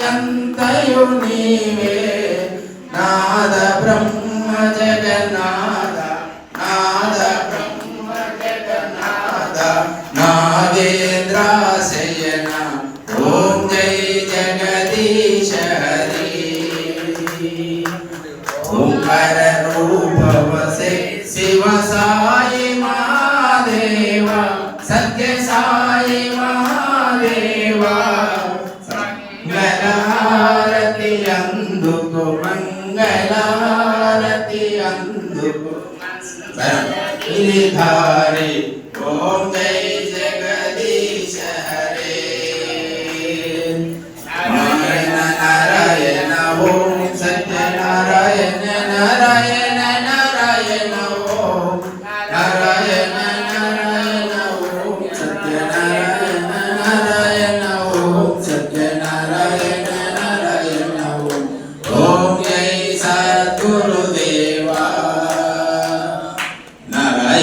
అంతయు నీవే నాద బ్రహ్మ జగన్నాథ నాద బ్రహ్మ జగన్నాథ నాగేంద్రాశయన ఓం జై జగదీశ హరి ఓంకార రూపవసే శివ సాయి మహాదేవ సత్య సాయి మహాదేవ మంగళహారతి అందుకు మంగళహారతి అందుకు గిరిధారి